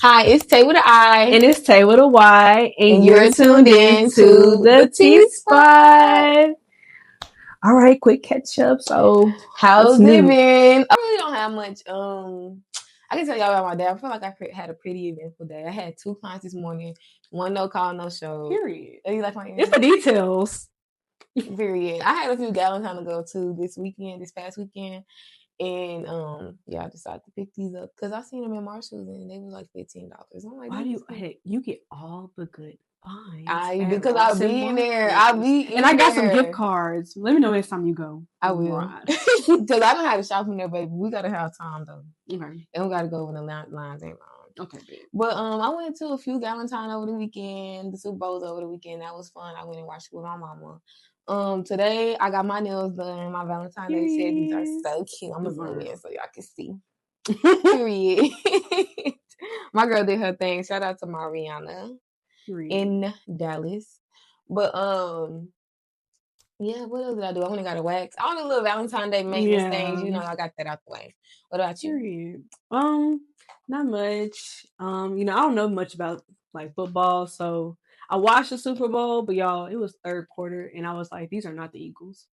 Hi, it's Tay with an I. And it's Tay with a Y. And you're tuned in to the T-Spot. All right, quick catch up. So, how's it been? I really don't have much. I can tell y'all about my day. I feel like I had a pretty eventful day. I had 2 clients this morning. 1 no call, no show. Period. Oh, you like my ear? It's the details. Period. I had a few gallons to go to this past weekend. And I decided to pick these up because I seen them at Marshall's and they was like $15. I'm like, why do you get all the good finds? Because I be in there. And I got some gift cards. Let me know next time you go. I will. Because I don't have to shop from there, but we gotta have time though. Okay. And we gotta go when the lines ain't long. Okay, babe. But I went to a few Galentine over the weekend, the Super Bowls over the weekend. That was fun. I went and watched it with my mama. Today I got my nails done. My Valentine's Day set. These are so cute. I'm gonna zoom in so y'all can see. Period. My girl did her thing. Shout out to Mariana in Dallas. But yeah, what else did I do? I only got a wax. All the little Valentine's Day maintenance things, I got that out the way. What about you? Not much. I don't know much about like football, so I watched the Super Bowl, but y'all, it was third quarter, and I was like, these are not the Eagles.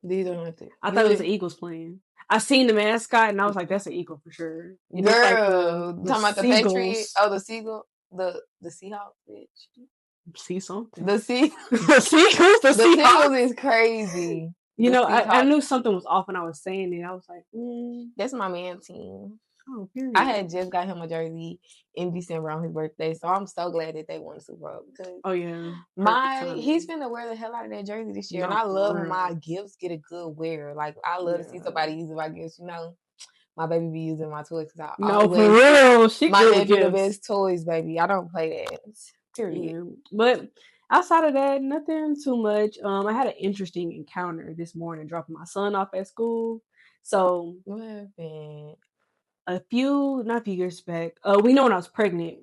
These are not the. I thought it was the Eagles playing. I seen the mascot, and I was like, that's an eagle for sure. Girl, like talking about the Patriots. Oh, the seagull, the Seahawks, bitch. See something. The Seagulls. The Seagulls is crazy. I knew something was off when I was saying it. I was like, that's my man's team. Oh, period. I had just got him a jersey in December on his birthday, so I'm so glad that they won the Super Bowl because he's finna wear the hell out of that jersey this year, and I love when my gifts get a good wear. Like I love to see somebody use my gifts. My baby be using my toys because for real, she my nephew the best toys, baby. I don't play that. Period. Yeah. But outside of that, nothing too much. I had an interesting encounter this morning dropping my son off at school. So what happened? Not a few years back, we know when I was pregnant,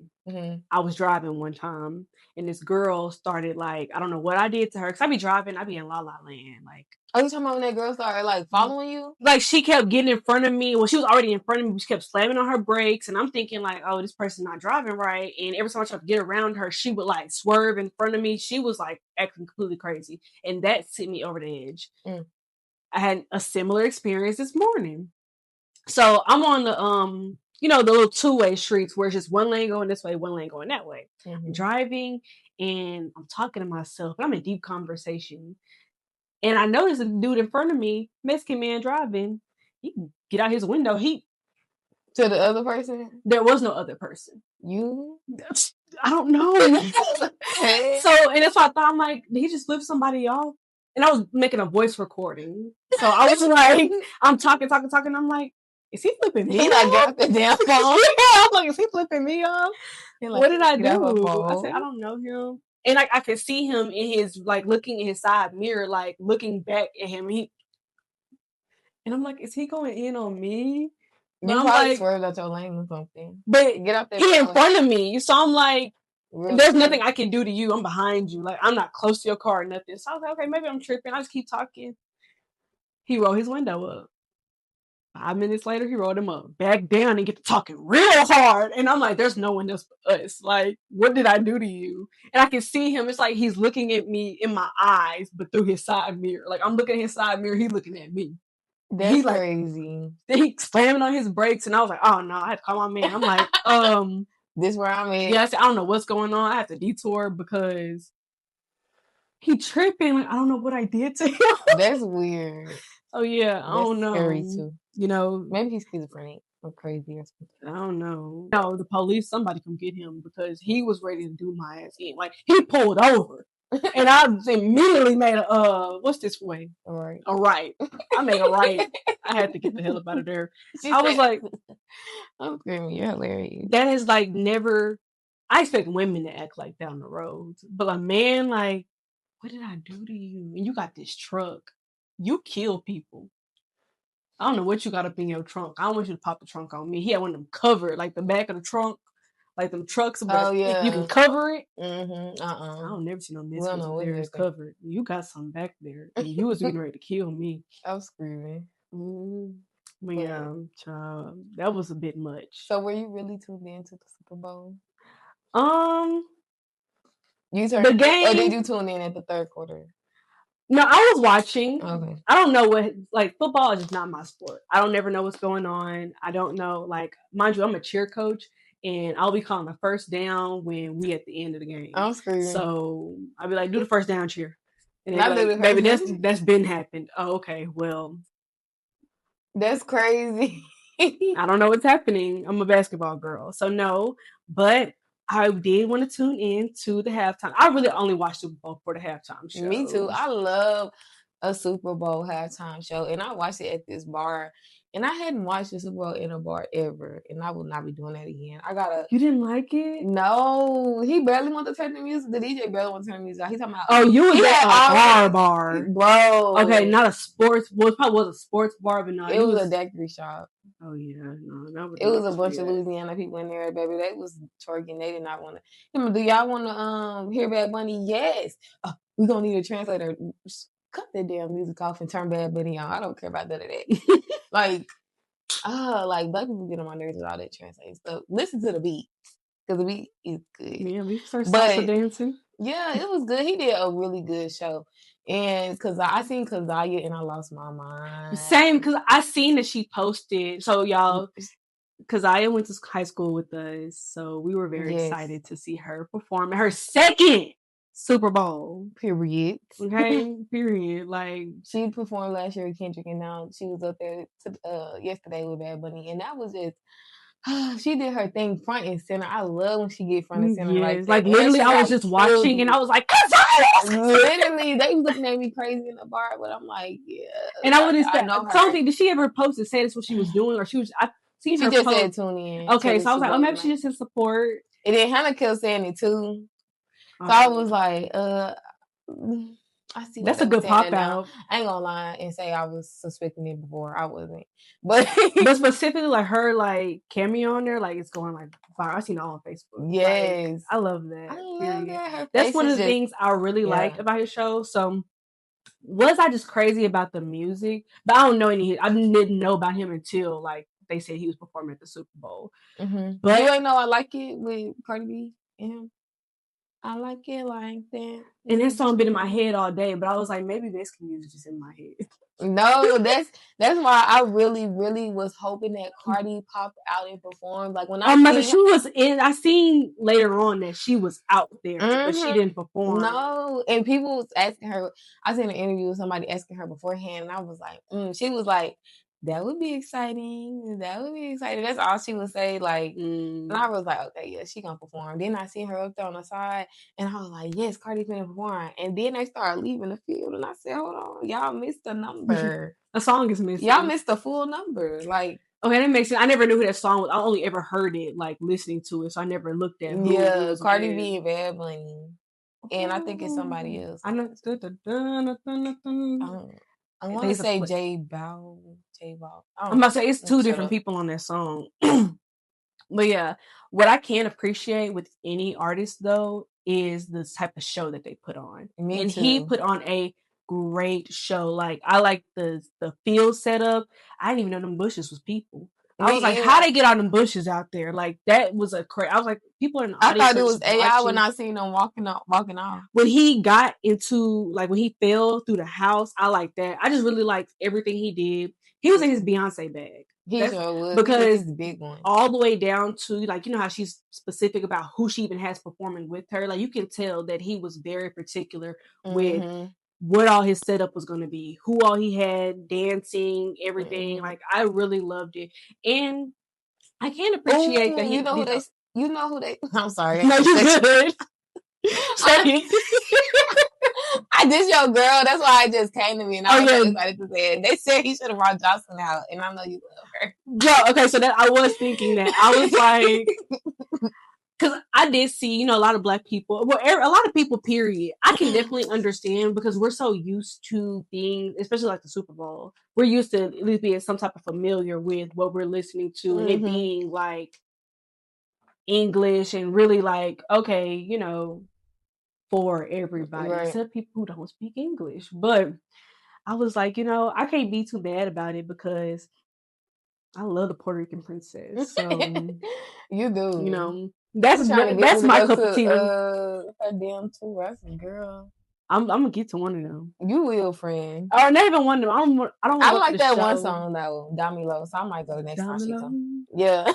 I was driving one time, and this girl started like, I don't know what I did to her, because I be driving, I be in La La Land, like. Oh, you talking about when that girl started like following you? Like she kept getting in front of me. Well, she was already in front of me. She kept slamming on her brakes, and I'm thinking like, oh, this person's not driving right. And every time I tried to get around her, she would like swerve in front of me. She was like acting completely crazy, and that sent me over the edge. I had a similar experience this morning. So I'm on the the little 2-way streets where it's just one lane going this way, one lane going that way. I'm driving and I'm talking to myself, and I'm in deep conversation. And I noticed a dude in front of me, Mexican man driving, he can get out his window. To the other person? There was no other person. You? I don't know. So, and that's why I thought, I'm like, did he just flip somebody off? And I was making a voice recording. So I was like, I'm talking. I'm like, is he flipping me off? He like got the damn phone. I was like, is he flipping me off? Like, what did I do? I said, I don't know him. And I could see him in his, like, looking in his side mirror, like, looking back at him. And I'm like, is he going in on me? You probably like, swerved out your lane or something. But get up there. He in front of me. So I'm like, there's nothing I can do to you. I'm behind you. Like, I'm not close to your car or nothing. So I was like, okay, maybe I'm tripping. I just keep talking. He rolled his window up. 5 minutes later, he rolled him up, back down, and get to talking real hard. And I'm like, there's no one else but us. Like, what did I do to you? And I can see him. It's like he's looking at me in my eyes, but through his side mirror. Like, I'm looking at his side mirror. He's looking at me. That's crazy. Then he slamming on his brakes, and I was like, oh, no. I had to call my man. I'm like, this where I'm at? Yeah, I said, I don't know what's going on. I have to detour because he tripping. Like, I don't know what I did to him. That's weird. Oh, yeah. I don't know. Scary, too. Maybe he's schizophrenic or crazy or something. I don't know. No, the police, somebody come get him because he was ready to do my ass in. Like, he pulled over. And I immediately made what's this way? A right. A right. I made a right. I had to get the hell up out of there. I was like, I'm screaming, you're hilarious. That is like never, I expect women to act like down the road. But a man, like, what did I do to you? And you got this truck. You kill people. I don't know what you got up in your trunk. I don't want you to pop the trunk on me. He had one of them covered, like the back of the trunk, like them trucks. But you can cover it. I don't never see no Mexicans there is covered. You got something back there, and you was getting ready to kill me. I was screaming. Yeah, child, that was a bit much. So were you really tuned into the Super Bowl? The Or did game. you tune in at the third quarter? No, I was watching. Okay. I don't know what, like, football is just not my sport. I don't never know what's going on. I don't know, like, mind you, I'm a cheer coach, and I'll be calling the first down when we at the end of the game. I'm screaming. So I'll be like, do the first down cheer. And Not they're do like, the baby, first that's been happened. Oh, okay, well, That's crazy. I don't know what's happening. I'm a basketball girl. So no, but I did want to tune in to the halftime. I really only watch Super Bowl for the halftime show. Me too. I love a Super Bowl halftime show, and I watched it at this bar. And I hadn't watched the Super Bowl in a bar ever, and I will not be doing that again. You didn't like it? No, he barely wanted to turn the music. The DJ barely wanted to turn the music out. He's talking about. Oh, you was at a bar, bro. Okay, not a sports. Well, it probably was a sports bar, but no, it was a daiquiri shop. Oh yeah, no, it was a bunch of Louisiana people in there, baby. They was twerking. They did not want to. Do y'all want to hear Bad Bunny? Yes. We're gonna need a translator. Cut that damn music off and turn Bad Bunny on. I don't care about none of that. like black people get on my nerves with all that translating stuff. Listen to the beat, because the beat is good. Yeah, we start salsa dancing. Yeah, it was good. He did a really good show. And cause I seen Kazaya and I lost my mind. Same, because I seen that she posted. So y'all, Kazaya went to high school with us, so we were very excited to see her perform at her second Super Bowl. Period. Okay, period. Like, she performed last year with Kendrick, and now she was up there yesterday with Bad Bunny, and that was just. She did her thing front and center. I love when she get front and center like that. Like literally, I was just watching and I was like, literally, they was looking at me crazy in the bar, but I'm like, yeah. And I wouldn't say something. Did she ever post and say that's what she was doing, or she was? I seen her. She just post. said tune in. Okay, so I was like, oh, maybe she just in support. And then Hannah kept saying it too. So I was like, I see. That's a good pop out. I ain't gonna lie and say I was suspecting it before. I wasn't, but specifically like her like cameo on there, like it's going like viral. I seen it all on Facebook. Yes, like, I love that. I love that. That's one of the things I really liked about his show. So was I just crazy about the music? But I don't know any. I didn't know about him until like they said he was performing at the Super Bowl. Mm-hmm. But you ain't know I like it with Cardi B and him. I like it like that. And that song been in my head all day, but I was like, maybe this music just in my head. No, that's why I really, really was hoping that Cardi popped out and performed. Like when she was in. I seen later on that she was out there, but she didn't perform. No, and people was asking her. I seen an interview with somebody asking her beforehand, and I was like, she was like, that would be exciting. That would be exciting. That's all she would say. Like, and I was like, okay, yeah, she gonna perform. Then I seen her up there on the side, and I was like, yes, Cardi's gonna perform. And then they started leaving the field, and I said, hold on, y'all missed the number. A song is missing. Y'all missed the full number. Like, okay, that makes sense. I never knew who that song was. I only ever heard it, like listening to it, so I never looked at who it was. Cardi B and Bad Bunny, and I think it's somebody else. I know. I want to say J Balvin. I'm about to say it's two different people on that song. But yeah, what I can appreciate with any artist though is the type of show that they put on. And he put on a great show. Like I like the field setup. I didn't even know them bushes was people. I was like, how they get all them bushes out there? Like that was I was like, people in the audience. I thought it was AI when I seen them walking off. When he got into like when he fell through the house, I like that. I just really liked everything he did. He was in his Beyonce bag. He sure was. Because the big one. All the way down to like, you know how she's specific about who she even has performing with her. Like you can tell that he was very particular with what all his setup was going to be, who all he had dancing, everything. Like I really loved it, and I can appreciate that he. You know who they. I'm sorry. No, you good. I did your girl. That's why I just came to me and I was excited to say it. They said he should have brought Jocelyn out, and I know you love her. Yeah, okay, so that I was thinking that. I was like, because I did see, a lot of Black people, well, a lot of people, period. I can definitely understand because we're so used to being, especially like the Super Bowl, we're used to at least being some type of familiar with what we're listening to and it being like English and really like, okay, for everybody, except people who don't speak English. But I was like, I can't be too bad about it because I love the Puerto Rican princess. So you do. You know, that's trying to get that's me to my go cup of tea. to her damn tour. I said, girl, I'm gonna get to one of them. you will, friend. Or not even one of them. I don't want to go like to the that show. one song though, Damilo. So I might go the next time she Damilo. come. Yeah.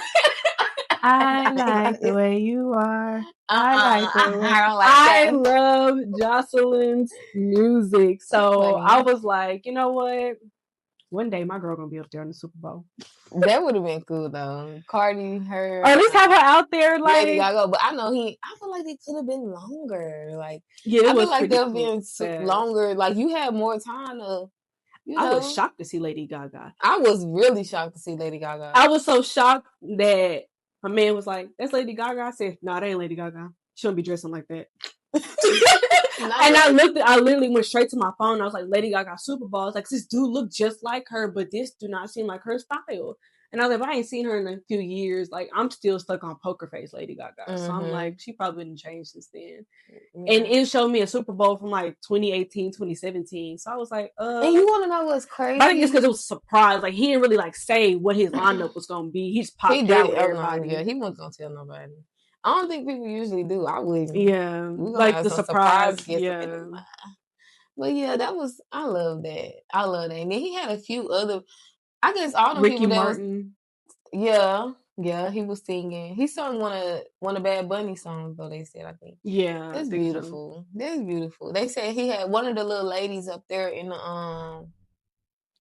I like the way you are. I like the way. I don't like I that. love Jocelyn's music. So Funny. I was like, you know what? One day my girl gonna be up there in the Super Bowl. That would have been cool though. Cardi, her, or at least have her out there, like Lady Gaga. But I know I feel like they could have been longer. Like, yeah, I feel like they've been fast. longer. Like, you had more time to. I was shocked to see Lady Gaga. I was really shocked to see Lady Gaga. I was so shocked that my man was like, "That's Lady Gaga." I said, "No, that ain't Lady Gaga. She don't be dressing like that." And I literally went straight to my phone. I was like, Lady Gaga Super Bowl. I was like, this dude look just like her, but this do not seem like her style. And I was like, I ain't seen her in a few years. Like, I'm still stuck on Poker Face Lady Gaga. Mm-hmm. So I'm like, she probably didn't change since then. Yeah. And it showed me a Super Bowl from like 2018, 2017. So I was like, And you want to know what's crazy? I think it's because it was a surprise. Like, he didn't really like say what his lineup was going to be. He just popped out with everybody. Yeah, he wasn't going to tell nobody. I don't think people usually do. I wouldn't. Yeah. Like the surprise. Yeah. But yeah, I love that. I love that. And then he had a few other, I guess all the people Martin. Yeah, he was singing. He sung one of Bad Bunny songs, though, they said, I think. Yeah. That's beautiful. So. That's beautiful. They said he had one of the little ladies up there in the,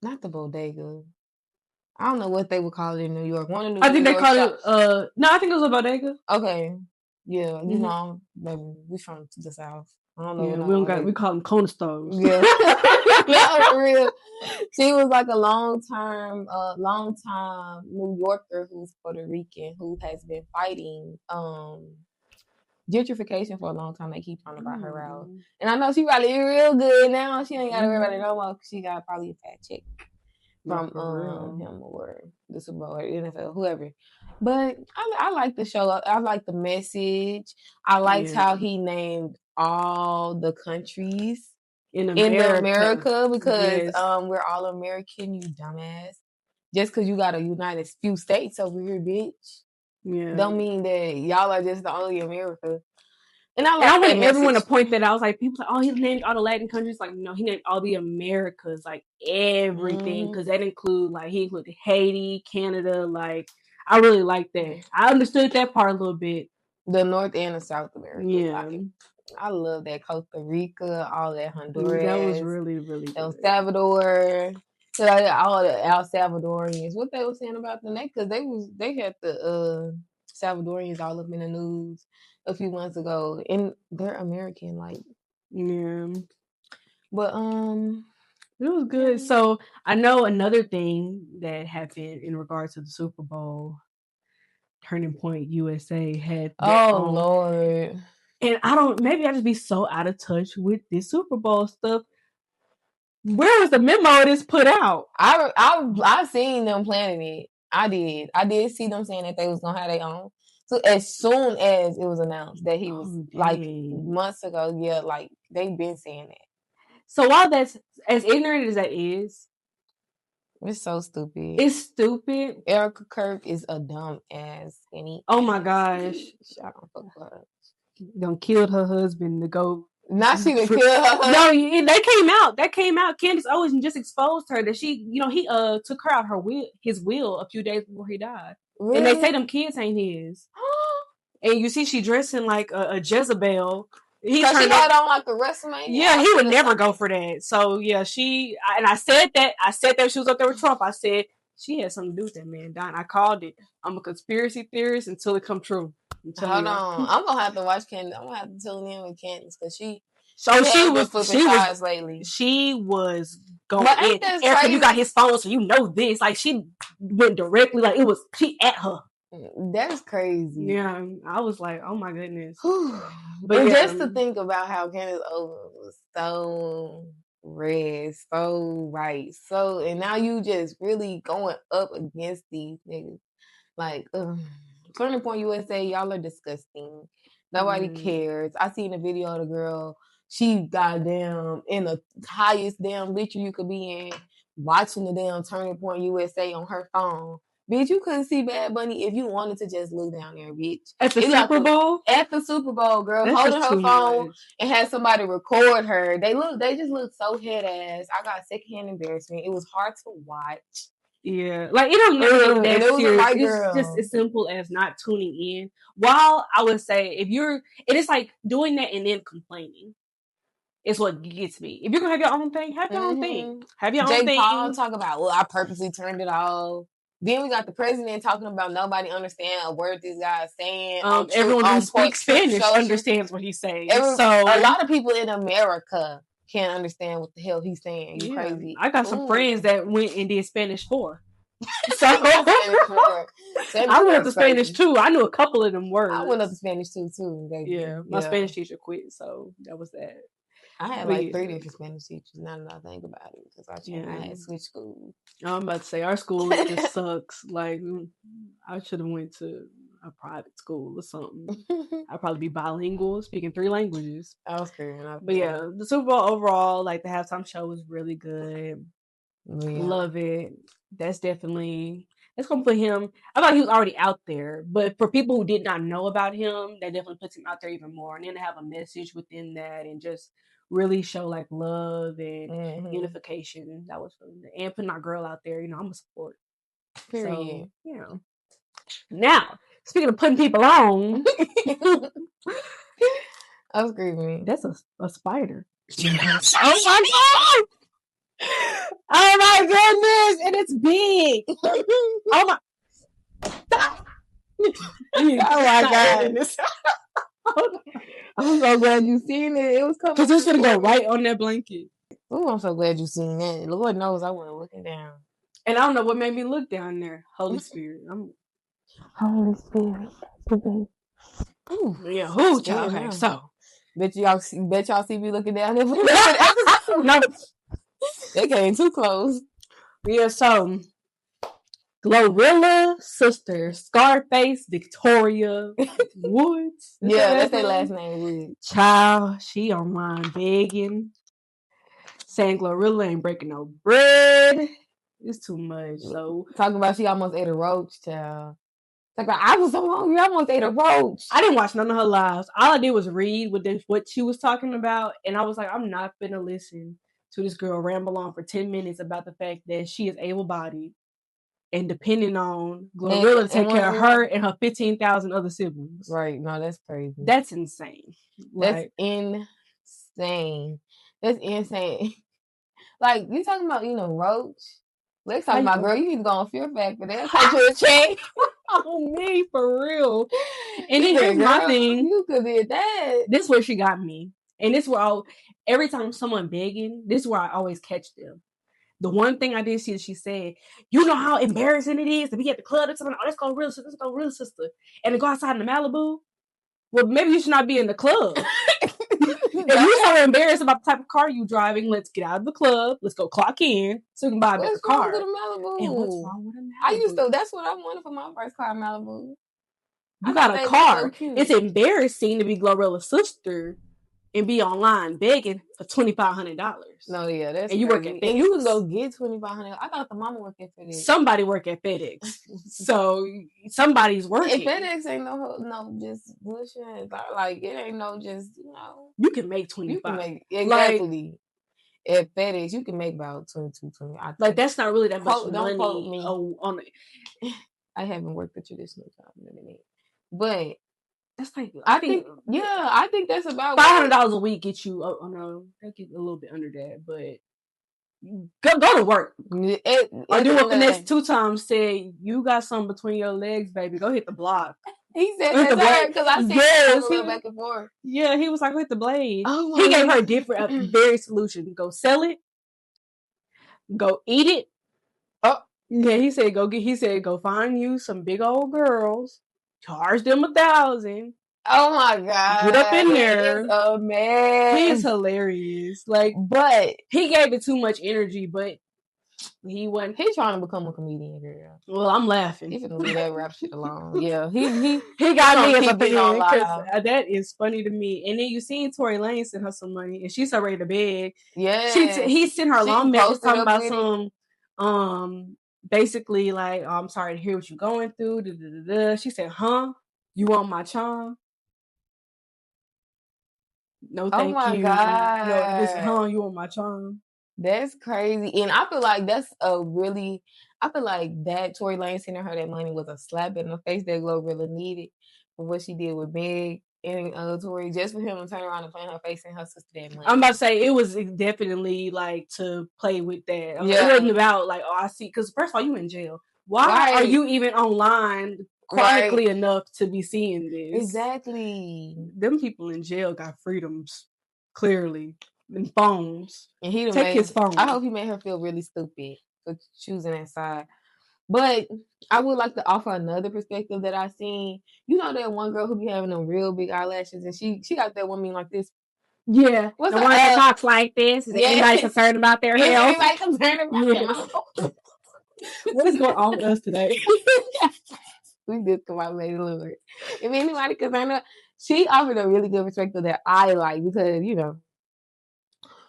not the bodega. I don't know what they would call it in New York. One of the I think they called it, no, I think it was a bodega. Okay. Yeah, you know, baby, we from the South. I don't know. Yeah, we call them corner stores. Yeah. No, for real. She was like a long time New Yorker who's Puerto Rican who has been fighting gentrification for a long time. They keep trying to buy her out. And I know she probably real good now. She ain't got to worry about it no more because she got probably a fat chick from him or the Super Bowl or NFL, whoever. But I like the show. I like the message. I liked how he named all the countries in America because we're all American, you dumbass. Just because you got a United few states over here, bitch. Yeah. Don't mean that y'all are just the only America. And I want everyone to point that out. I was like, people like, oh, he named all the Latin countries. Like, no, he named all the Americas, like everything, because that he included Haiti, Canada. Like, I really like that. I understood that part a little bit. The North and the South America. Yeah. I love that. Costa Rica, all that Honduras. That was really, really good. El Salvador. So all the El Salvadorians. What they were saying about them, because they had the Salvadorians all up in the news a few months ago, and they're American, like. Yeah. But it was good. Yeah. So I know another thing that happened in regards to the Super Bowl. Turning Point USA had Lord. And maybe I just be so out of touch with this Super Bowl stuff. Where was the memo this put out? I seen them planning it. I did see them saying that they was gonna have their own. So as soon as it was announced that he was like months ago, yeah, like they've been saying that. So while that's as ignorant as that is, it's so stupid. It's stupid. Erica Kirk is a dumb ass. Oh my gosh! I don't fuck with her. Done killed her husband to go. Not she done killed her husband. No, that came out. Candace Owens just exposed her that she, he took her out his will a few days before he died. Really? And they say them kids ain't his. And you see she dressing like a Jezebel. She had on like the WrestleMania. Yeah, he would never go for that. So yeah, I said that she was up there with Trump. I said she had something to do with that man dying. I called it. I'm a conspiracy theorist until it come true. Hold on, I'm gonna have to watch Candace. I'm gonna have to tune in with Candace because she was lately. She was going in. Erica, you got his phone, so you know this. Like she went directly. Like it was she at her. That's crazy. Yeah, I was like, oh my goodness. But just to think about how Candace Owens was so red, so right, and now you just really going up against these niggas. Like, Turning Point USA, y'all are disgusting. Nobody cares. I seen a video of the girl. She goddamn in the highest damn lecture you could be in, watching the damn Turning Point USA on her phone. Bitch, you couldn't see Bad Bunny if you wanted to just look down there, bitch. At the Super Bowl? At the Super Bowl, girl. That's holding her phone much. and had somebody record her. They just look so head ass. I got secondhand embarrassment. It was hard to watch. Yeah. Like, it don't get that serious. It's just as simple as not tuning in. While I would say, it is like doing that and then complaining. It's what gets me. If you're gonna have your own thing, have your own thing. Have your own thing. Paul talk about, I purposely turned it off. Then we got the president talking about nobody understand a word this guy is saying. Everyone who speaks Spanish understands what he's saying. So a lot of people in America can't understand what the hell he's saying. You crazy. I got some friends that went and did Spanish 4. So I went up to Spanish too. I knew a couple of them words. I went up to Spanish too. Yeah, my Spanish teacher quit, so that was that. I had 3 different Spanish teachers. Now that I think about it, because I had switched schools. I'm about to say our school just sucks. Like, I should have went to a private school or something. I'd probably be bilingual, speaking 3 languages. I was screaming. But yeah, the Super Bowl overall, like the halftime show was really good. Yeah. Love it. That's gonna put him. I thought he was already out there, but for people who did not know about him, that definitely puts him out there even more. And then to have a message within that and just really show like love and unification. That was really good. And putting our girl out there, I'm a support. Period. So, Now, speaking of putting people on, I was screaming. That's a spider. Yes. Oh my god! Oh my goodness! And it's big. Oh my! Oh my god! I'm so glad you seen it. It was coming. Because it's gonna go right on that blanket. Oh, I'm so glad you seen that. Lord knows I wasn't looking down. And I don't know what made me look down there. Holy Spirit. Holy Spirit. Ooh, yeah. Ooh, okay, so. Bet y'all see me looking down there. No. They came too close. Yeah, so Glorilla sister, Scarface, Victoria Woods. Yeah, that's their last name, Woods. Child, she online begging, saying Glorilla ain't breaking no bread. It's too much. So talking about she almost ate a roach, child. Like, I was so hungry, I almost ate a roach. I didn't watch none of her lives. All I did was read what she was talking about, and I was like, I'm not gonna listen to this girl ramble on for 10 minutes about the fact that she is able-bodied and depending on Glorilla to take care of her and her 15,000 other siblings. Right. No, that's crazy. That's insane. That's insane. That's insane. Like, you talking about, roach? Let's talk about, girl, you need to go on Fear Factor. They'll take you a check. On me, for real. And then here's my thing. You could be that. This is where she got me. And this is where every time someone begging, this is where I always catch them. The one thing I did see that she said, you know how embarrassing it is to be at the club and someone, let's go real sister. And to go outside in the Malibu. Well, maybe you should not be in the club. If you're so embarrassed about the type of car you driving, let's get out of the club. Let's go clock in so we can buy a better car. What's wrong with a Malibu? And what's wrong with a Malibu? That's what I wanted for my first car, Malibu. You got a car. So it's embarrassing to be Glorilla's sister and be online begging for $2,500. No, yeah, that's and you work at FedEx. And you can go get $2,500. I thought the mama worked at FedEx. Somebody work at FedEx, so somebody's working. And FedEx ain't no just bullshit. Like it ain't no just You can make 25. Exactly. Like, at FedEx, you can make about 22, 20. Like that's not really that much money. Don't quote me on it. I haven't worked a traditional job in a minute, but. That's like I think that's about $500 a week get you. Oh no, that get a little bit under that, but go to work. I do what the next 2 times said. You got something between your legs, baby. Go hit the block. He said that because I said he back and forth. Yeah, he was like, hit the blade. Oh, he gave her different, various solutions. Go sell it. Go eat it. Oh, yeah. He said go find you some big old girls. Charge them $1,000. Oh my god! Get up in there. Oh man, he's hilarious. Like, but he gave it too much energy. But he wasn't. He's trying to become a comedian, girl. Well, I'm laughing. He's gonna leave that rap shit alone. Yeah, he got me as a fan because that is funny to me. And then you seen Tory Lanez send her some money, and she's so ready to beg. Yeah, he sent her a long message talking about some basically like, oh, I'm sorry to hear what you're going through. Da, da, da, da. She said, huh? You want my charm? No, Oh thank my you. No, this, God. you want my charm? That's crazy. And I feel like I feel like that Tory Lane sending her that money was a slap in the face that Glorilla needed for what she did with Meg and Tory, just for him to turn around and play in her face and her sister that money. I'm about to say it was definitely like to play with that. Like, Yeah. it wasn't about like, oh, I see. Because first of all, you in jail. Why are you even online chronically enough to be seeing this? Exactly. Them people in jail got freedoms, clearly, and phones. And he Take his phone. I hope he made her feel really stupid for choosing that side. But I would like to offer another perspective that I seen. You know that one girl who be having them real big eyelashes, and she got that one mean like this. Yeah, what's the one that talks like this. Is anybody concerned about their health? Anybody concerned about their health? What is going on with us today? We just come out, Lady Lord. If anybody concerned about, she offered a really good perspective that I like because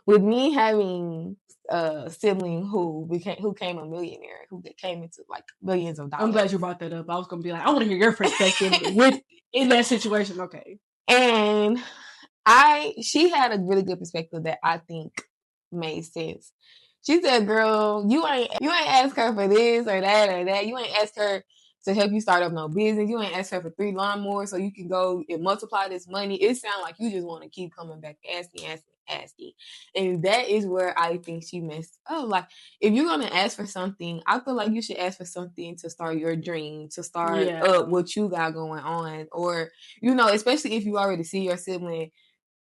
with me having a sibling who came a millionaire, who came into like billions of dollars. I'm glad you brought that up. I was gonna be like, I want to hear your perspective in that situation. Okay. And she had a really good perspective that I think made sense. She said, girl, you ain't ask her for this or that or that. You ain't ask her to help you start up no business. You ain't ask her for 3 lawnmowers so you can go and multiply this money. It sounds like you just want to keep coming back asking. And that is where I think she messed up. Like, if you're going to ask for something, I feel like you should ask for something to start your dream, to start up what you got going on. Or, especially if you already see your sibling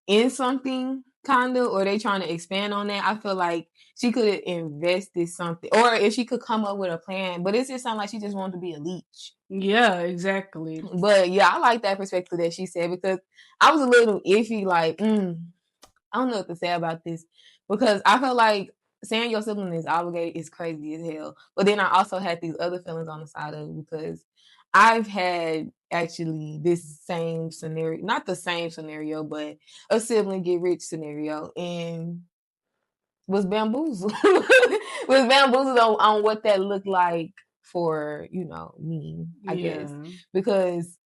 in something kind of, or they trying to expand on that, I feel like she could have invested something, or if she could come up with a plan. But it just sounds like she just wanted to be a leech. Yeah, exactly. But yeah, I like that perspective that she said, because I was a little iffy, like, I don't know what to say about this, because I feel like saying your sibling is obligated is crazy as hell. But then I also had these other feelings on the side of it, because I've had actually this same scenario, not the same scenario, but a sibling get rich scenario, and was bamboozled. On what that looked like for, me, I guess. Because,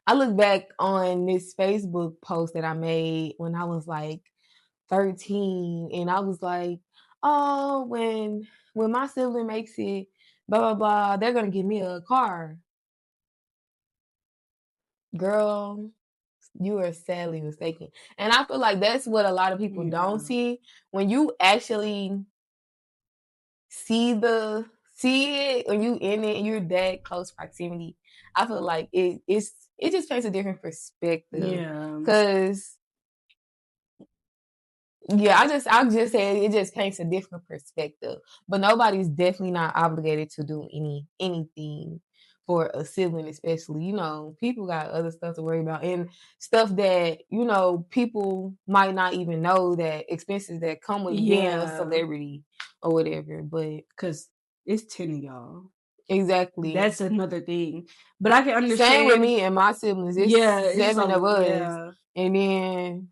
I look back on this Facebook post that I made when I was like 13, and I was like, oh, when my sibling makes it, blah, blah, blah, they're going to give me a car. Girl, you are sadly mistaken. And I feel like that's what a lot of people don't see. When you actually see it, when you in it and you're that close proximity, I feel like it just paints a different perspective. Yeah. Because I just said it just paints a different perspective. But nobody's definitely not obligated to do anything for a sibling, especially. People got other stuff to worry about, and stuff that, people might not even know, that expenses that come with being a celebrity or whatever. But because it's 10 of y'all. Exactly. That's another thing. But I can understand. Same with me and my siblings. It's 7 of us. Yeah. And then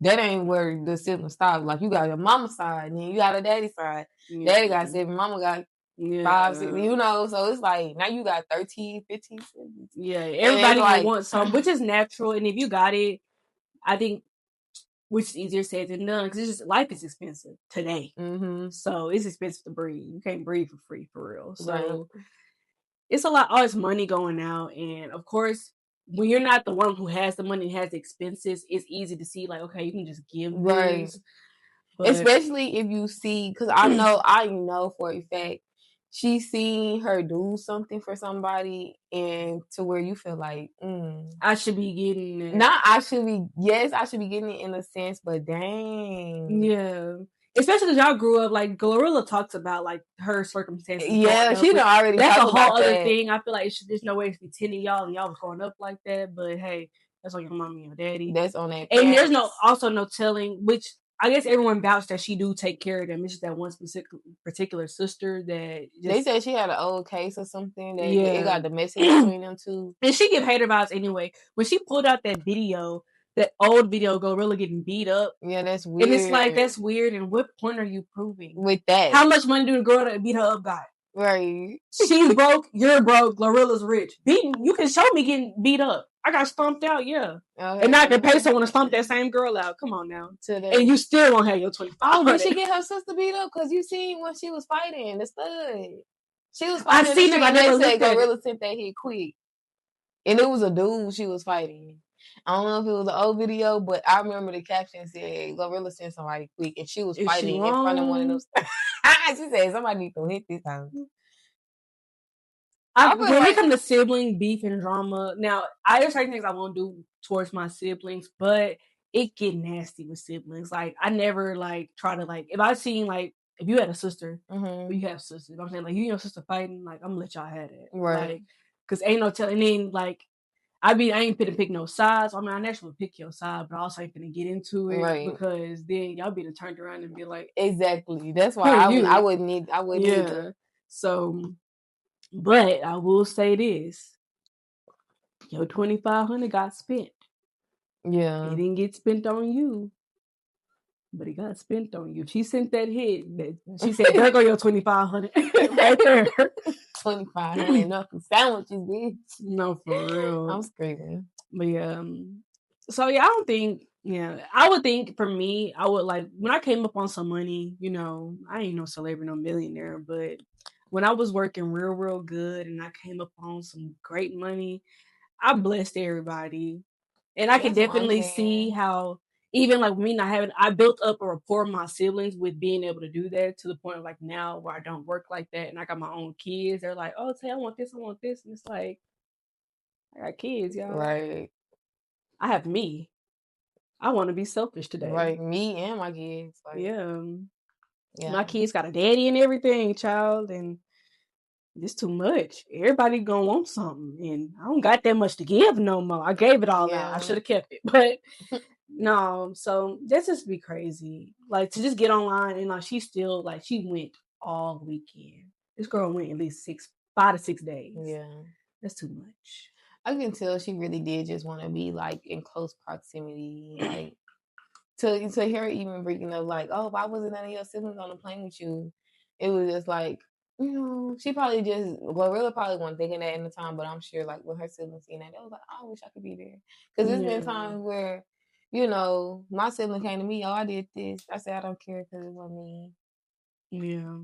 that ain't where the siblings stop. Like, you got your mama's side, and then you got a daddy side. Yeah. Daddy got 7, mama got 5, 6, so it's like, now you got 13, 15 siblings. Yeah, everybody wants some, which is natural. And if you got it, I think, which is easier said than done, because life is expensive today. Mm-hmm. So it's expensive to breathe. You can't breathe for free, for real. So it's a lot, all this money going out. And of course, when you're not the one who has the money and has the expenses, it's easy to see, like, okay, you can just give this. But especially if you see, because I know for a fact, she seen her do something for somebody, and to where you feel like, I should be getting it. I should be getting it in a sense, but dang. Yeah. Especially because y'all grew up, like, Glorilla talks about, like, her circumstances. Yeah, she done already that's talked a whole about other that. thing. I feel like there's no way to be 10 of y'all and y'all was growing up like that. But hey, that's on your mom and your daddy. That's on that. And there's also no telling, which I guess everyone vouched that she do take care of them. It's just that one particular sister that they said she had an old case or something. That it got domestic between them two. And she get hater vibes anyway. When she pulled out that video that old video, Gorilla getting beat up. Yeah, that's weird. And it's like, that's weird. And what point are you proving? With that. How much money do the girl that beat her up got? Right. She's broke, you're broke, Glorilla's rich. You can show me getting beat up. I got stomped out, yeah. Okay, and I can pay someone to stomp that same girl out. Come on now. Today. And you still won't have your 25. Oh, did she get her sister beat up? Because you seen when she was fighting the stud. She was fighting. I seen it, but I never said Gorilla sent that hit quick. And it was a dude she was fighting. I don't know if it was an old video, but I remember the caption said Gorilla sent somebody quick, and she was fighting in front of one of those. She said somebody need to hit this time. When it comes to sibling beef and drama, now there's certain things I won't do towards my siblings, but it get nasty with siblings. Like I never like try to like if I seen like if you had a sister, or you have sisters, I'm saying like you and your sister fighting, like I'm gonna let y'all have it, right? Like, cause ain't no telling. Then like I ain't finna pick no sides. I mean, I naturally pick your side, but I also ain't finna get into it, right? Because then y'all be turned around and be like, exactly. That's why I wouldn't need. Either. So. But I will say this. Your $2,500 got spent. Yeah. It didn't get spent on you. But it got spent on you. She sent that hit. She said, there go your $2,500 right there. $2,500 enough for sandwiches, bitch. No, for real. I'm screaming. But yeah. So yeah, I don't think, I would think for me, I would like, when I came up on some money, I ain't no celebrity, no millionaire, but when I was working real, real good and I came up on some great money, I blessed everybody. And I can definitely see how even like me not having, I built up a rapport with my siblings with being able to do that to the point of like now where I don't work like that and I got my own kids. They're like, oh, Tay, I want this. And it's like, I got kids, y'all. Right. I have me. I want to be selfish today. Right. Me and my kids. Like, yeah. My kids got a daddy and everything, child. And it's too much. Everybody gonna want something, and I don't got that much to give no more. I gave it all out. I should have kept it, but no. So that's just be crazy. Like to just get online and like she still like she went all weekend. This girl went at least 5 to 6 days. Yeah, that's too much. I can tell she really did just want to be like in close proximity, like to hear her even bringing up like, oh, why wasn't none of your siblings on the plane with you? It was just like. She probably Glorilla probably wasn't thinking that in the time, but I'm sure like when her siblings seen that, they was like, oh, I wish I could be there. Because there's been times where, my sibling came to me, oh, I did this. I said, I don't care because it wasn't me. Yeah.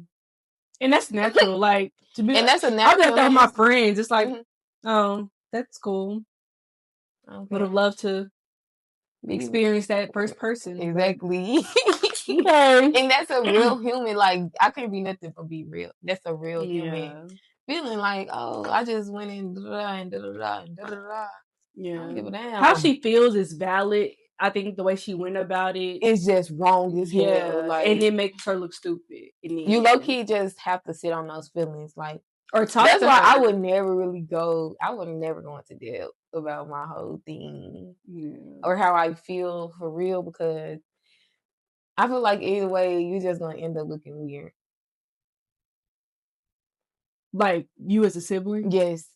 And that's natural. Like, to be, and that's a natural. I got that with my friends. It's like, oh, that's cool. Okay. Would have loved to experience that first person. Exactly. Okay. And that's a real human. Like I can't be nothing but be real. That's a real human feeling. Like, oh, I just went in and da-da-da. Yeah. I don't give a damn. How she feels is valid. I think the way she went about it, it's just wrong as hell. Like, and it makes her look stupid. You low key just have to sit on those feelings, like, or talk. That's why I would never really go. I would never go into depth about my whole thing or how I feel for real, because I feel like either way, you're just gonna end up looking weird. Like you as a sibling? Yes.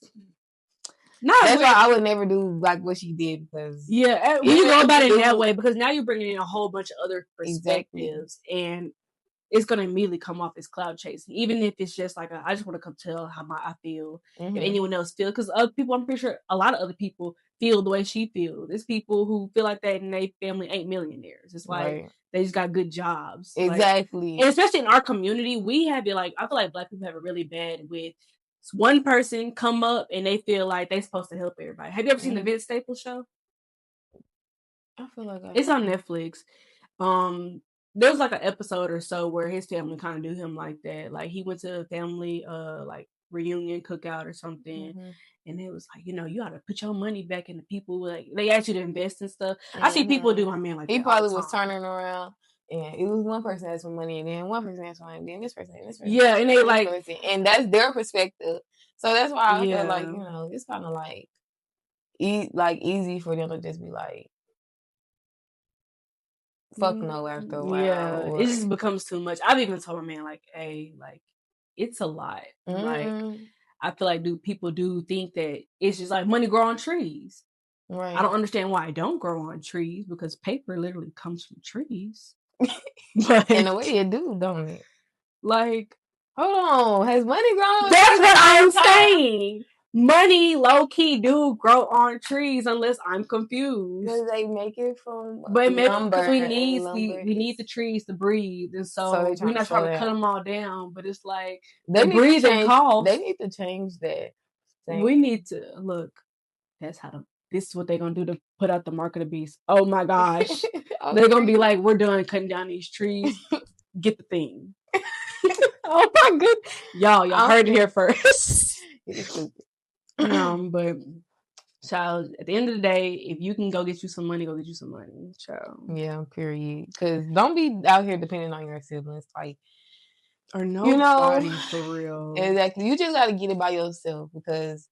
That's why I would never do like what she did, because you go about it in that way, because now you're bringing in a whole bunch of other perspectives, and it's gonna immediately come off as cloud chasing, even if it's just like I just want to come tell how I feel. If anyone else feels, because other people, I'm pretty sure a lot of other people feel the way she feels. There's people who feel like that, and their family ain't millionaires. It's like they just got good jobs, exactly. Like, and especially in our community, we have it like I feel like Black people have it really bad with one person come up and they feel like they're supposed to help everybody. Have you ever seen the Vince Staples show? I feel like it's on Netflix. There was like an episode or so where his family kind of do him like that. Like he went to a family like reunion cookout or something, and it was like, you ought to put your money back in the people. Like they ask you to invest and stuff. I see people do my man like he that. Probably was turning around. And it was one person asked for money, and then one person asked for money, and then this person, and this person. Yeah, and they like, and that's their perspective. So that's why I feel like, it's kind of like, easy for them to just be like, fuck no after a while. Yeah, it just becomes too much. I've even told my man like, hey, like, it's a lot. Like, I feel like people do think that it's just like money grow on trees. Right. I don't understand why I don't grow on trees because paper literally comes from trees. In a way, it do, don't it? Like, hold on, has money grown on that's trees what all I'm the time? saying. Money, low key, do grow on trees unless I'm confused. Because they make it from But lumber. because we Lumber need the trees to breathe, and so they're we're not trying to cut that. them all down. But it's like They the need to breathing change. costs. They need to change that. We need to look. That's how this is what they're gonna do to put out the mark of the beast. Oh my gosh, they're gonna be like, we're done cutting down these trees. Get the thing. Oh my goodness, y'all heard it here first. But child, at the end of the day, if you can go get you some money, go get you some money, child. Yeah, period. Because don't be out here depending on your siblings, like, or nobody, for real. Exactly. You just got to get it by yourself because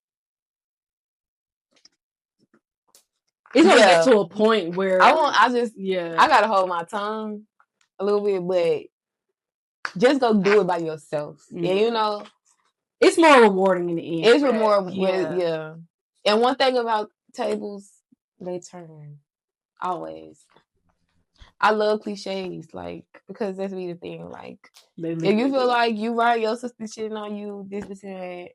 it's gonna get to a point where I gotta hold my tongue a little bit, but just go do it by yourself. Mm-hmm. And it's more rewarding in the end. It's more, yeah. And one thing about tables, they turn always. I love cliches, like, because that's be the thing. Like, if you feel like you right, your sister shitting on you, this and that,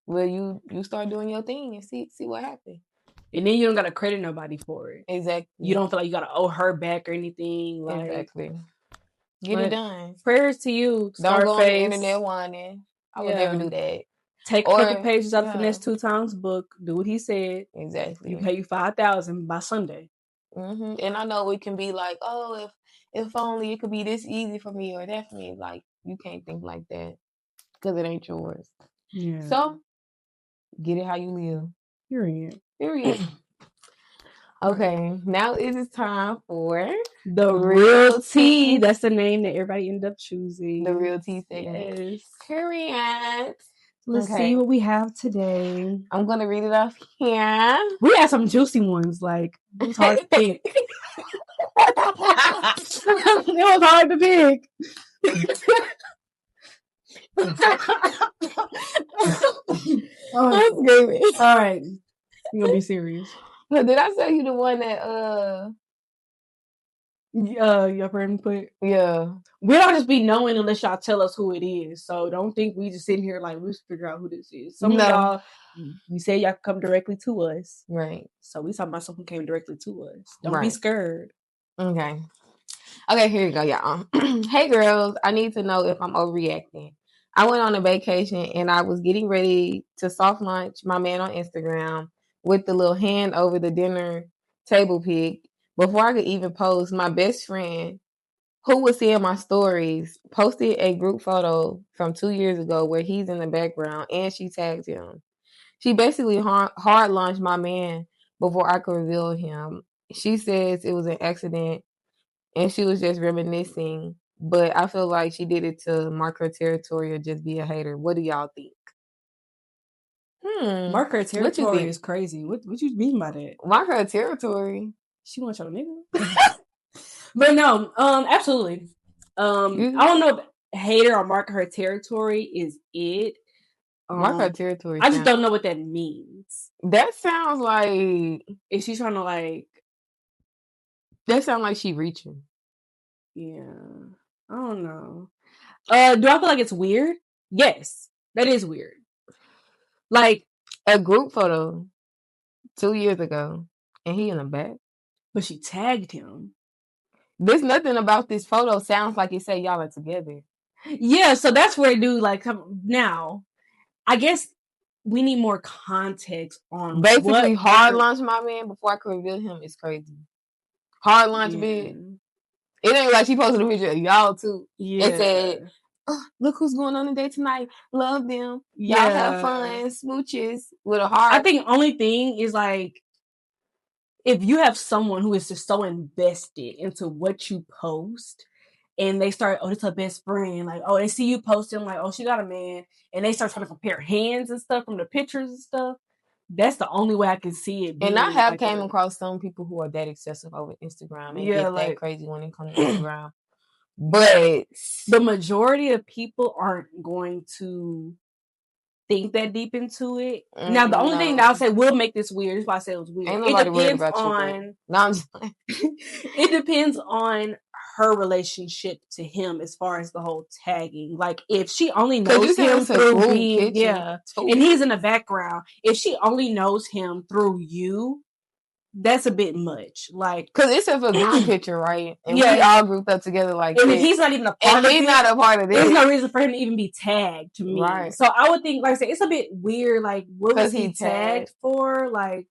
well, you start doing your thing and see what happens. And then you don't gotta credit nobody for it. Exactly. You don't feel like you gotta owe her back or anything. Like, exactly. Get it done. Prayers to you. Don't go on the internet whining. I would never do that. Take a couple pages out of Finesse 2 Times book. Do what he said. Exactly. You pay you $5,000 by Sunday. Mm-hmm. And I know it can be like, oh, if only it could be this easy for me or that for me. Like, you can't think like that because it ain't yours. Yeah. So, get it how you live. Period. Okay, now it is time for the real tea. That's the name that everybody ended up choosing. The real tea segment. Yes. Period. Let's see what we have today. I'm going to read it off here. We had some juicy ones. Like, it was hard to pick. It was hard to pick. I'm screaming. All right. You're going to be serious. So did I tell you the one that your friend put? Yeah. We don't just be knowing unless y'all tell us who it is. So don't think we just sitting here like we just figure out who this is. Some of y'all, we say y'all come directly to us. Right. So we talking about someone who came directly to us. Don't be scared. Okay. Okay, here you go, y'all. Hey girls, I need to know if I'm overreacting. I went on a vacation and I was getting ready to soft launch my man on Instagram with the little hand over the dinner table pic. Before I could even post, my best friend, who was seeing my stories, posted a group photo from 2 years ago where he's in the background and she tagged him. She basically hard launched my man before I could reveal him. She says it was an accident and she was just reminiscing, but I feel like she did it to mark her territory or just be a hater. What do y'all think? Mark her territory is crazy. What you mean by that? Mark her territory. She wants your nigga. But no, absolutely. I don't know if hater or mark her territory is it. Mark her territory. I just don't know what that means. That sounds like is she trying to like? That sounds like she reaching. Yeah, I don't know. Do I feel like it's weird? Yes, that is weird. Like a group photo 2 years ago, and he in the back. But she tagged him. There's nothing about this photo sounds like it say y'all are together. Yeah, so that's where it do like now. I guess we need more context on basically hard launch my man before I could reveal him is crazy. Hard launch bid. It ain't like she posted a picture of y'all too. Yeah. It said, oh, look who's going on today tonight. Love them. Y'all have fun. Smooches with a heart. I think the only thing is like if you have someone who is just so invested into what you post and they start, oh, it's her best friend. Like, oh, they see you posting like, oh, she got a man. And they start trying to compare hands and stuff from the pictures and stuff. That's the only way I can see it. And I have came across some people who are that excessive over Instagram and get that crazy when it comes to Instagram. But the majority of people aren't going to think that deep into it. Now, the only thing that I'll say will make this weird, is why I said it was weird. Ain't nobody worried about you. No, I'm just it depends on her relationship to him as far as the whole tagging. Like, if she only knows him through being, and he's in the background, if she only knows him through you, that's a bit much. Like, because it's a group picture, right? And we all grouped up together like and he's not even a part of it. He's not a part of it. There's no reason for him to even be tagged to me. Right. So I would think, like I said, it's a bit weird. Like, what was he tagged for? Like,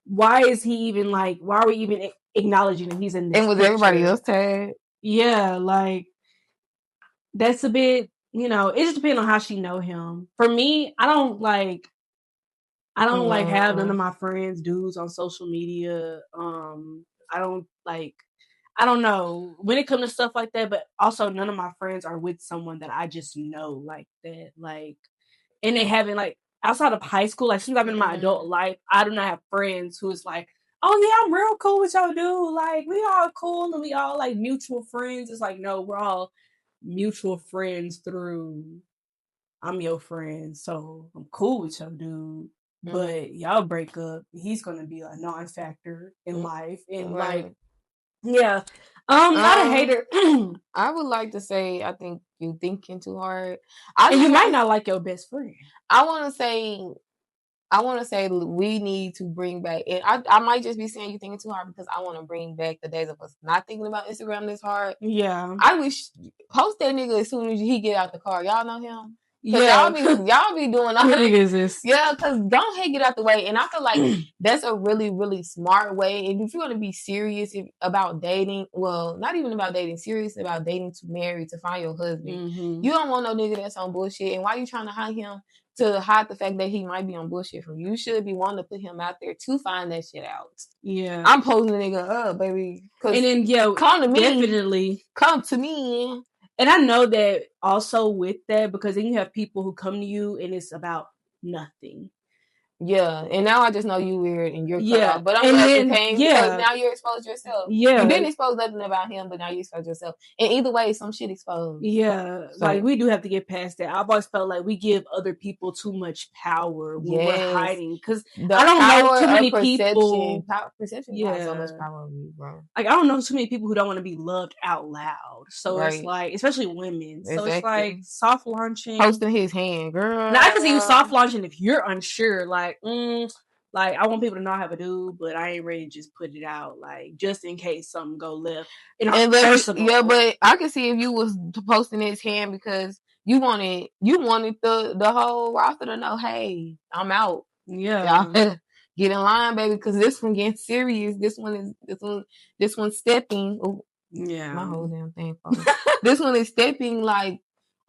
why is he even like? Why are we even acknowledging that he's in this? And was everybody else tagged? Yeah, like, that's a bit. It just depends on how she know him. For me, I don't like have none of my friends dudes on social media. I don't know when it comes to stuff like that, but also none of my friends are with someone that I just know like that. Like, and they haven't, like, outside of high school, like, since I've been in my adult life, I do not have friends who is like, oh yeah, I'm real cool with y'all dude. Like, we all cool and we all like mutual friends. It's like, no, we're all mutual friends through I'm your friend, so I'm cool with your dude. But y'all break up, he's gonna be a non-factor in life. And like, yeah. Not a hater. I would like to say I think you thinking too hard. And you might not like your best friend. I wanna say we need to bring back, and I might just be saying you thinking too hard because I want to bring back the days of us not thinking about Instagram this hard. Yeah. I wish post that nigga as soon as he get out the car. Y'all know him? Yeah, y'all be doing all this. Yeah, because don't get out the way. And I feel like that's a really, really smart way. And if you're going to be serious about dating, well, not even about dating, serious about dating to marry, to find your husband, you don't want no nigga that's on bullshit. And why you trying to hide him? To hide the fact that he might be on bullshit from you. You should be wanting to put him out there to find that shit out. Yeah. I'm posting the nigga up, baby. And then, come to me. Definitely. Come to me. And I know that also with that, because then you have people who come to you and it's about nothing. Yeah, and now I just know you weird and you're cut off. But I'm glad you came because now you're exposed yourself. Yeah. You didn't expose nothing about him, but now you exposed yourself. And either way, some shit exposed. Yeah, so, like, we do have to get past that. I've always felt like we give other people too much power when we're hiding. Because I don't know too many people. Perception has so much power on you, bro. Like, I don't know too many people who don't want to be loved out loud. So it's like, especially women. So it's like soft launching. Posting his hand, girl. Now, I can see you soft launching if you're unsure. Like, I want people to know I have a dude, but I ain't ready to just put it out, like, just in case something go left. Yeah, but I can see if you was posting his hand because you wanted the whole roster to know, hey, I'm out. Yeah, y'all get in line, baby, because this one getting serious. This one's stepping. Ooh, yeah, my whole damn thing. This one is stepping. Like,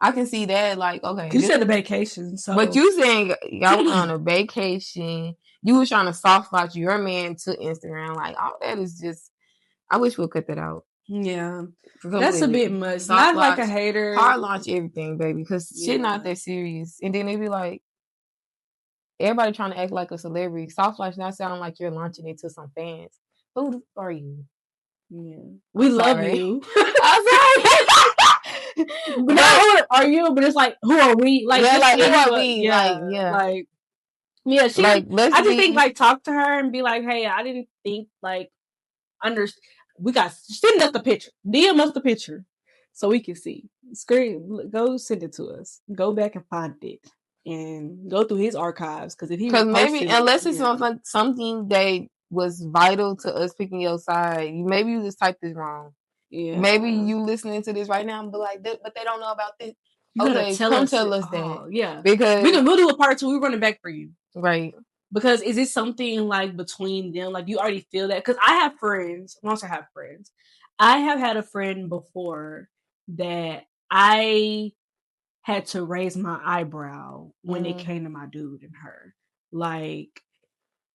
I can see that. Like, okay, you said a vacation, so but you saying y'all went on a vacation. You was trying to soft launch your man to Instagram. Like, all that is just. I wish we'll cut that out. Yeah, that's a bit much. Soft not launch, like a hater. Hard launch everything, baby, because shit not that serious. And then they be like, everybody trying to act like a celebrity. Soft launch not sound like you're launching it to some fans. Who are you? Yeah, we love you. I'm sorry. But not who are you? But it's like, who are we? Like, yeah, like, who are we? Yeah, like, yeah. She. Like, I just think, like, talk to her and be like, hey, I didn't think, like, we got, send us the picture, DM us the picture so we can see. Screen, go send it to us. Go back and find it and go through his archives, because maybe unless it's something that was vital to us picking your side, maybe you just typed this wrong. Yeah, maybe you listening to this right now and be like, but they don't know about this. Okay, tell us that. Yeah, because we'll do a part 2. We're running back for you, right? Because is it something like between them? Like, you already feel that? Because I have friends. Once I have friends, I have had a friend before that I had to raise my eyebrow when it came to my dude and her. Like,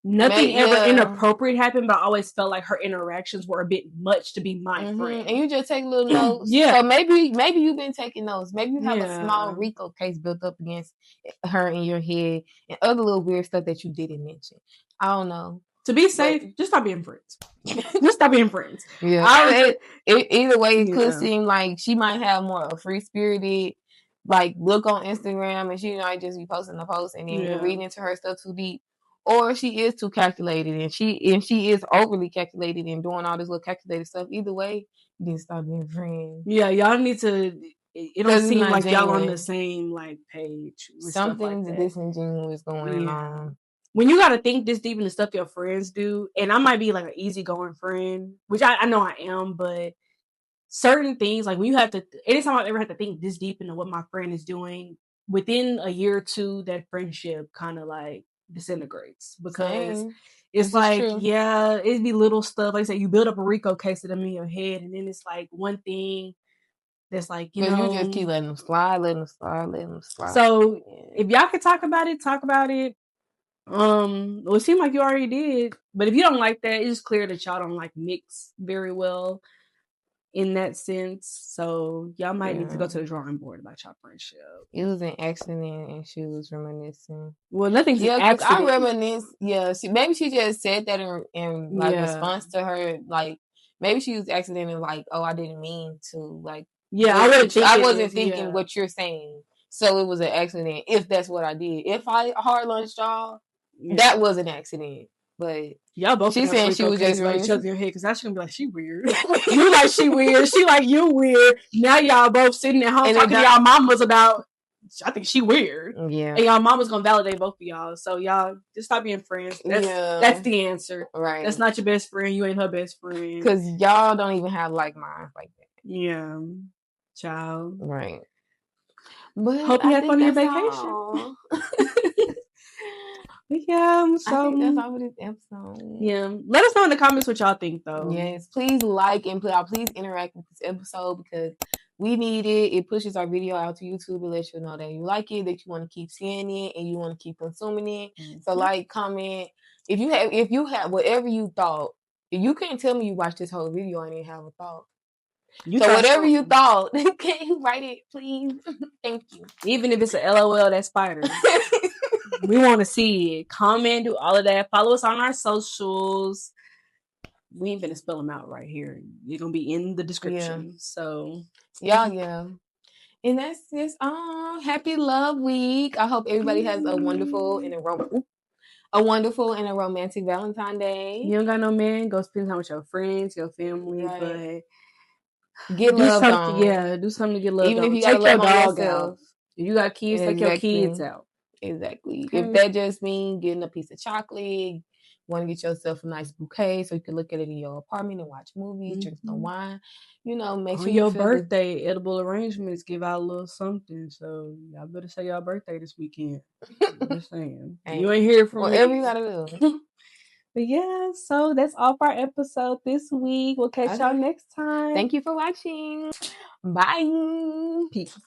nothing ever inappropriate happened, but I always felt like her interactions were a bit much to be my friend. And you just take little notes. Yeah. So maybe you've been taking notes. Maybe you have a small RICO case built up against her in your head and other little weird stuff that you didn't mention. I don't know. To be safe, just stop being friends. Just stop being friends. Yeah. Either way, it could seem like she might have more a free-spirited like look on Instagram and she might just be posting a post and then you're reading into her stuff too deep. Or she is too calculated and she is overly calculated and doing all this little calculated stuff. Either way, you need to stop being friends. Yeah, y'all need to. It don't seem like y'all on the same like page. Something disingenuous going on. When you gotta think this deep in the stuff your friends do, and I might be like an easygoing friend, which I know I am, but certain things like when you have to, anytime I've ever had to think this deep into what my friend is doing, within a year or two, that friendship kind of like disintegrates because it's like, yeah, it'd be little stuff. Like I said, you build up a Rico case of them in your head, and then it's like one thing that's like, you just keep letting them slide. So if y'all could talk about it, talk about it. Well, it seemed like you already did, but if you don't like that, it's clear that y'all don't like mix very well in that sense. So y'all might need to go to the drawing board about y'all friendship. It was an accident and she was reminiscing. Well, nothing's an accident. I reminisce. Yeah, maybe she just said that in like response to her. Like maybe she was accidentally like, oh, I didn't mean to. Like, yeah, I wasn't thinking what you're saying. So it was an accident. If that's what I did, if I hard lunched y'all, that was an accident. But y'all both. She said she was just like each other your head because that's gonna be like she weird. You like she weird. She like you weird. Now y'all both sitting at home and talking to y'all mamas about. I think she weird. Yeah. And y'all mama's gonna validate both of y'all. So y'all just stop being friends. That's the answer. Right. That's not your best friend. You ain't her best friend. Because y'all don't even have like minds like that. Yeah. Child. Right. But hope you had fun on your vacation. Yeah, so I think that's all for this episode. Yeah, let us know in the comments what y'all think, though. Yes, please like and please interact with this episode because we need it. It pushes our video out to YouTube and lets you know that you like it, that you want to keep seeing it, and you want to keep consuming it. Mm-hmm. So, like, comment if you have whatever you thought. You can't tell me you watched this whole video and didn't have a thought. So whatever you thought, can you write it, please? Thank you. Even if it's a LOL, that's spider. We want to see it. Comment, do all of that. Follow us on our socials. We ain't gonna spell them out right here. They're gonna be in the description. Yeah. So yeah. And that's just happy Love Week. I hope everybody has a wonderful and a romantic Valentine's Day. You don't got no man, go spend time with your friends, your family, right. But get loved on. Yeah, do something to get loved Even on. If you take your dog out. If you got kids, take your kids out. Exactly. Okay. If that just means getting a piece of chocolate, want to get yourself a nice bouquet so you can look at it in your apartment and watch movies, drink some wine, make sure your birthday edible arrangements give out a little something. So y'all better say your birthday this weekend. I'm just saying. You ain't hear from whatever me. You gotta do. But yeah, so that's all for our episode this week. We'll catch y'all next time. Thank you for watching. Bye. Peace.